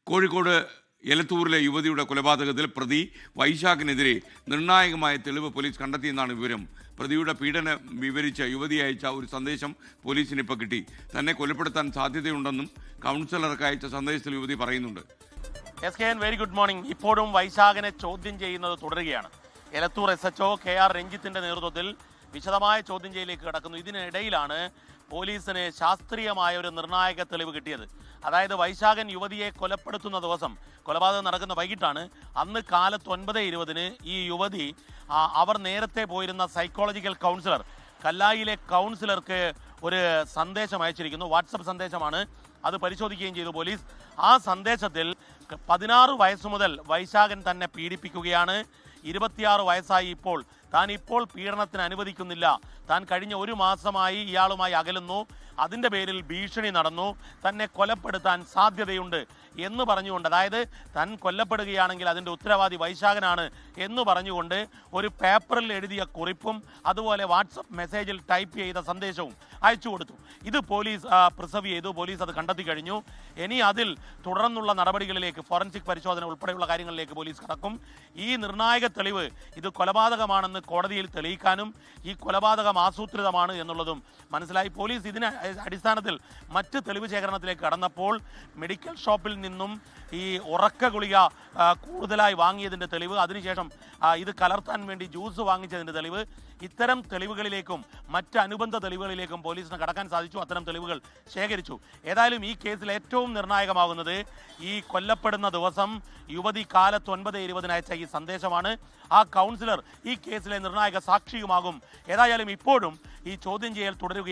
കോഴിക്കോട് എലത്തൂരിലെ യുവതിയുടെ കൊലപാതകത്തിൽ പ്രതി വൈശാഖിനെതിരെ നിർണായകമായ തെളിവ് പോലീസ് കണ്ടെത്തിയെന്നാണ് വിവരം. പ്രതിയുടെ പീഡനം വിവരിച്ച യുവതി അയച്ച ഒരു സന്ദേശം പോലീസിന് ഇപ്പോൾ കിട്ടി. തന്നെ കൊലപ്പെടുത്താൻ സാധ്യതയുണ്ടെന്നും കൗൺസിലർക്ക് അയച്ച സന്ദേശത്തിൽ യുവതി പറയുന്നുണ്ട്. Very good morning. ഇപ്പോഴും വൈശാഖിനെ ചോദ്യം ചെയ്യുന്നത് തുടരുകയാണ്. എലത്തൂർ SHO KR രഞ്ജിത്തിന്റെ നേതൃത്വത്തിൽ വിശദമായ ചോദ്യം ചെയ്യലിലേക്ക് കടക്കുന്നു. ഇതിനിടയിലാണ് പോലീസിന് ശാസ്ത്രീയമായ ഒരു നിർണായക തെളിവ് കിട്ടിയത്. അതായത് വൈശാഖൻ യുവതിയെ കൊലപ്പെടുത്തുന്ന ദിവസം, കൊലപാതകം നടക്കുന്ന വൈകിട്ടാണ്, അന്ന് കാലത്ത് 9:20 ഈ യുവതി അവർ നേരത്തെ പോയിരുന്ന സൈക്കോളജിക്കൽ കൗൺസിലർ, കല്ലായിലെ കൗൺസിലർക്ക് ഒരു സന്ദേശം അയച്ചിരിക്കുന്നു. വാട്സപ്പ് സന്ദേശമാണ്. അത് പരിശോധിക്കുകയും ചെയ്തു പോലീസ്. ആ സന്ദേശത്തിൽ 16 വയസ്സു മുതൽ വൈശാഖൻ തന്നെ പീഡിപ്പിക്കുകയാണ്. 26 വയസ്സായി ഇപ്പോൾ. താൻ ഇപ്പോൾ പീഡനത്തിന് അനുവദിക്കുന്നില്ല. താൻ കഴിഞ്ഞ 1 മാസമായി ഇയാളുമായി അകലുന്നു. അതിൻ്റെ പേരിൽ ഭീഷണി നടന്നു. തന്നെ കൊലപ്പെടുത്താൻ സാധ്യതയുണ്ട് എന്ന് പറഞ്ഞുകൊണ്ട്, അതായത് താൻ കൊല്ലപ്പെടുകയാണെങ്കിൽ അതിൻ്റെ ഉത്തരവാദി വൈശാഖനാണ് എന്ന് പറഞ്ഞുകൊണ്ട് ഒരു പേപ്പറിൽ എഴുതിയ കുറിപ്പും അതുപോലെ വാട്സപ്പ് മെസ്സേജിൽ ടൈപ്പ് ചെയ്ത സന്ദേശവും അയച്ചു കൊടുത്തു. ഇത് പോലീസ് പ്രിസർവ് ചെയ്തു. പോലീസ് അത് കണ്ടെത്തി കഴിഞ്ഞു. ഇനി അതിൽ തുടർന്നുള്ള നടപടികളിലേക്ക്, ഫോറൻസിക് പരിശോധന ഉൾപ്പെടെയുള്ള കാര്യങ്ങളിലേക്ക് പോലീസ് കടക്കും. ഈ നിർണായക തെളിവ് ഇത് കൊലപാതകമാണെന്ന് കോടതിയിൽ തെളിയിക്കാനും ഈ കൊലപാതകം ആസൂത്രിതമാണ് എന്നുള്ളതും മനസ്സിലായി. പോലീസ് ഇതിന് അടിസ്ഥാനത്തിൽ മറ്റ് തെളിവ് ശേഖരണത്തിലേക്ക് കടന്നപ്പോൾ മെഡിക്കൽ ഷോപ്പിൽ നിന്നും ഈ ഉറക്ക ഗുളിക കൂടുതലായി വാങ്ങിയതിൻ്റെ തെളിവ്, അതിനുശേഷം ഇത് കലർത്താൻ വേണ്ടി ജ്യൂസ് വാങ്ങിച്ചതിൻ്റെ തെളിവ്, ഇത്തരം തെളിവുകളിലേക്കും മറ്റ് അനുബന്ധ തെളിവുകളിലേക്കും പോലീസിന് കടക്കാൻ സാധിച്ചു. അത്തരം തെളിവുകൾ ശേഖരിച്ചു. ഏതായാലും ഈ കേസിൽ ഏറ്റവും നിർണായകമാകുന്നത് ഈ കൊല്ലപ്പെടുന്ന ദിവസം യുവതി കാലത്ത് 9:20 അയച്ച ഈ സന്ദേശമാണ്. ആ കൗൺസിലർ ഈ കേസിലെ നിർണായക സാക്ഷിയുമാകും. ഏതായാലും ഇപ്പോഴും ഈ ചോദ്യം ചെയ്യൽ തുടരുകയാണ്.